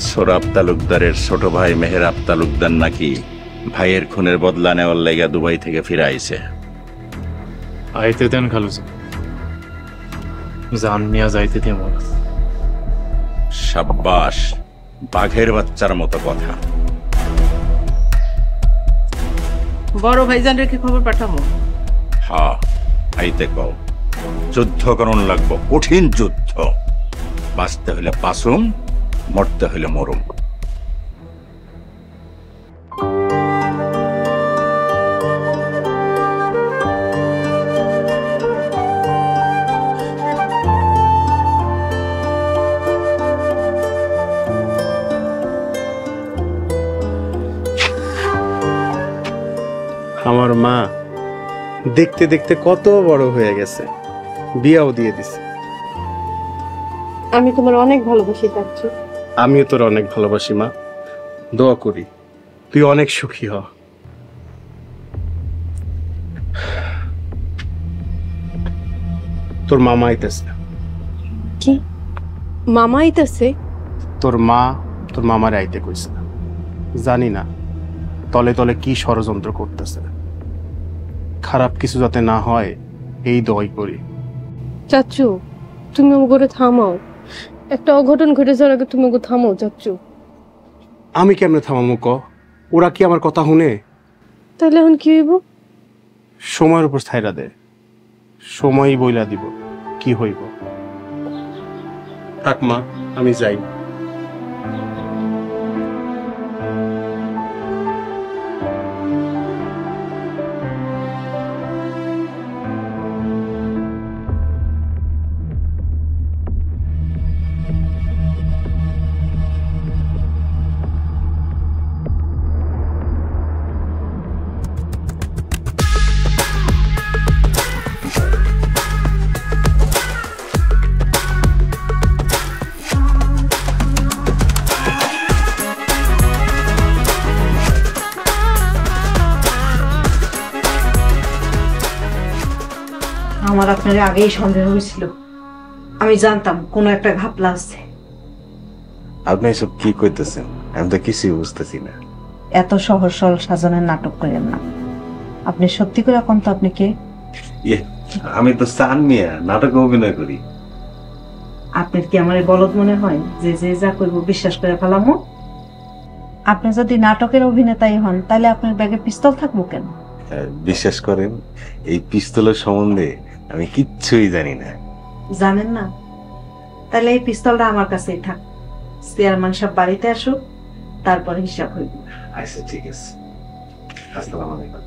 সোরাব তালুকদারের ছোট ভাই মেহেরাব তালুকদার নাকি ভাইয়ের খুনের বদলা নেওয়ার লেগে দুবাই থেকে ফিরে আইছে। আইতে দেন খালু জান নিয়া যাইতে দে মোর। সাব্বাস, বাঘের বাচ্চার মতো কথা। বড় ভাইজানের কি খবর পাঠাবো? হ্যাঁ, আইতে কও। যুদ্ধ করণ লাগবো, কঠিন যুদ্ধ। বাঁচতে হইলে বাঁচুম, মরতে হইলে মরুম। আমার মা দেখতে দেখতে কত বড় হয়ে গেছে, বিয়াও দিয়ে দিছে। আমি তোমার অনেক ভালোবাসি চাচ্চু। আমিও তোর অনেক ভালোবাসি মা, দোয়া করি তুই অনেক সুখী হ। তোর মামা আইতেছে। কি মামা আইতেছে? তোর মা তোর মামার আইতে কইছে। জানি না তলে তলে কি ষড়যন্ত্র করতেছে। খারাপ কিছু যাতে না হয় এই দোয়াই করি। চাচ্চু তুমি ওগরে থামাও, একটা অঘটন ঘটে যাওয়ার আগে তুমি ওগো থামাও চাচ্চু। আমি কেমনে থামামো ক? ওরা কি আমার কথা শুনে? তাহলে এখন কি হইব? সময়ের উপর ছাইরা দে, সময়ই বইলা দিব কি হইব। থাক মা, আমি যাই। আমার আপনার আগেই সন্দেহ হয়েছিল, আমি জানতাম কোনো একটা ঘাপলা আছে। আপনি এসব কি কইতেছেন? আমি তো কিছুই বুঝতেছি না। এত সহজ সরল সাজানোর নাটক করেন না। আপনি সত্যি করে এখন তো আপনি কে? আমি তো চান মিয়া, নাটকে অভিনয় করি। আপনার কি আমার বলদ মনে হয় যে যে যা করবো বিশ্বাস করে ফেলামো? আপনি যদি নাটকের অভিনেতাই হন তাহলে আপনার ব্যাগে পিস্তল থাকবো কেন? বিশ্বাস করেন, এই পিস্তলের সম্বন্ধে আমি কিচ্ছুই জানি না। জানেন না? তাহলে এই পিস্তলটা আমার কাছেই থাক। চেয়ারম্যান সাহেব বাড়িতে আসুক, তারপরে হিসাব হইব। আচ্ছা ঠিক আছে, আসসালামু আলাইকুম।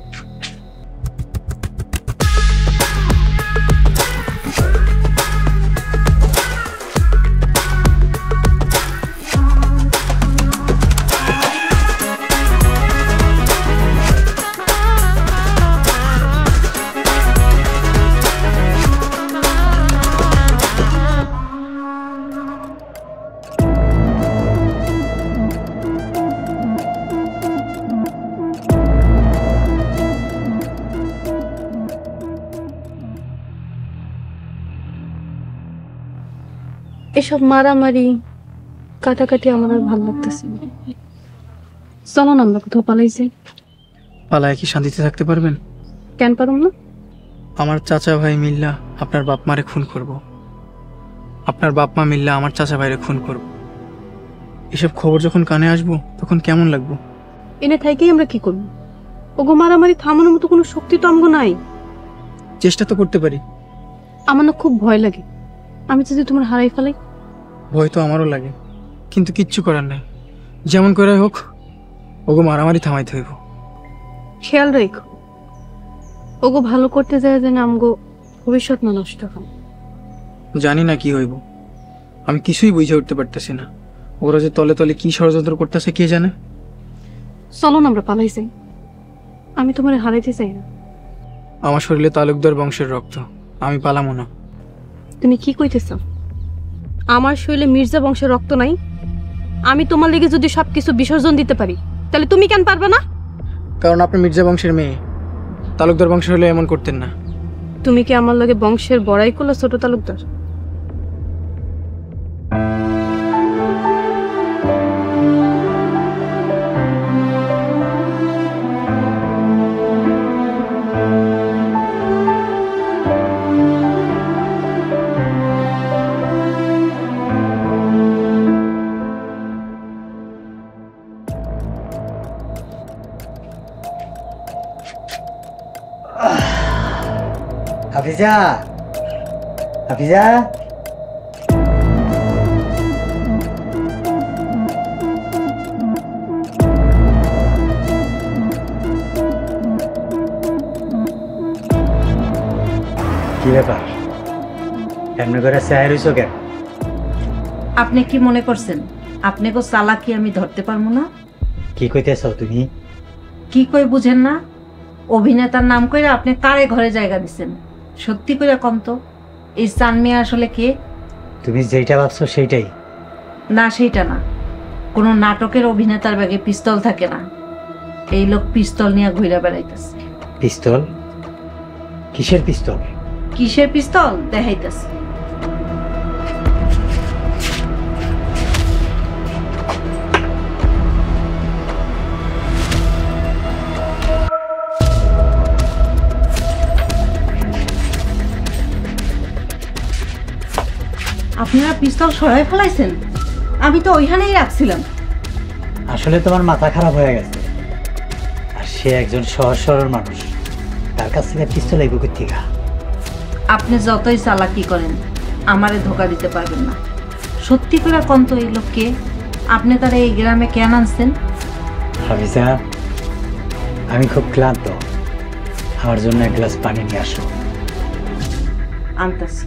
এসব মারামারি কাটাকাটি আমার আর ভালো লাগতেছে না। চলো না আমরা কোথাও পালাইছি। পালায় কি শান্তিতে থাকতে পারবেন? কেন পারুম না? আমার চাচা ভাই মিল্লা আপনার বাপ মারে খুন করব, আপনার বাপ মা মিল্লা আমার চাচা ভাইরে খুন করব। এসব খবর যখন কানে আসবো তখন কেমন লাগবো? এনে থাইকেই আমরা কি করবো? ওগো মারামারি থামানোর মতো কোনো শক্তি তো আমগো নাই। চেষ্টা তো করতে পারি। আমার না খুব ভয় লাগে, আমি যদি তোমার হারাই ফেলাই। ভয় তো আমারও লাগে, কিন্তু কিচ্ছু করার নাই। যেমন করে হোক ওগো মারামারি থামাইতে হইব। খেয়াল রেখো, ওগো ভালো করতে যায় যেন আমগো ভবিষ্যৎ না নষ্ট হয়। জানি না কি হইব, আমি কিছুই বুঝে উঠতে পারতেছি না। ওরা যে তলে তলে কি ষড়যন্ত্র করতেছে কে জানে। চলো না আমরা পালাই যাই, আমি তোমার হারাইতে চাই না। আমার শরীরে তালুকদার বংশের রক্ত, আমি পালামো না। তুমি কি কইতেছ? আমার শরীরে মির্জা বংশের রক্ত নাই? আমি তোমার লেগে যদি সবকিছু বিসর্জন দিতে পারি তাহলে তুমি কেন পারবে না? কারণ আপনি মির্জা বংশের মেয়ে, তালুকদার বংশ হলে এমন করতেন না। তুমি কি আমার লগে বংশের বড়াই করলো ছোট তালুকদার? হাফিজা, হাফিজা, কি ব্যাপার? এমনি করে চাই রইছো কেন? আপনি কি মনে করছেন আপনাকে চালাকি আমি ধরতে পারবো না? কি কইতেছ তুমি? কি কই বুঝেন না? অভিনেতার নাম কইরা আপনি কারে ঘরে জায়গা দিছেন? সত্যি করে কম তো, এই চান মিয়া আসলে কে? তুমি যেটা ভাবছো সেইটাই। না, সেইটা না। কোনো নাটকের অভিনেতার ব্যাগে পিস্তল থাকে না। এই লোক পিস্তল নিয়ে ঘুরে বেড়াইতেছে। পিস্তল? কিসের পিস্তল? কিসের পিস্তল দেখাইতেছে। আপনারা পিস্তল সরাই ফেলাইছেন? আমি তো ওইখানেই রাখছিলাম। আসলে তোমার মাথা খারাপ হয়ে গেছে। আর সে একজন সহজ সরল মানুষ, তার কাছ থেকে পিস্তল আইব কই থেকে? আপনি যতই চালাকি করেন আমারে ধোকা দিতে পারবেন না। সত্যি করে কোন তো এই লোককে আপনি তারা এই গ্রামে কেন আনছেন? হাফিজা, আমি খুব ক্লান্ত, আমার জন্য এক গ্লাস পানি নিয়ে আসো। আনতাছি।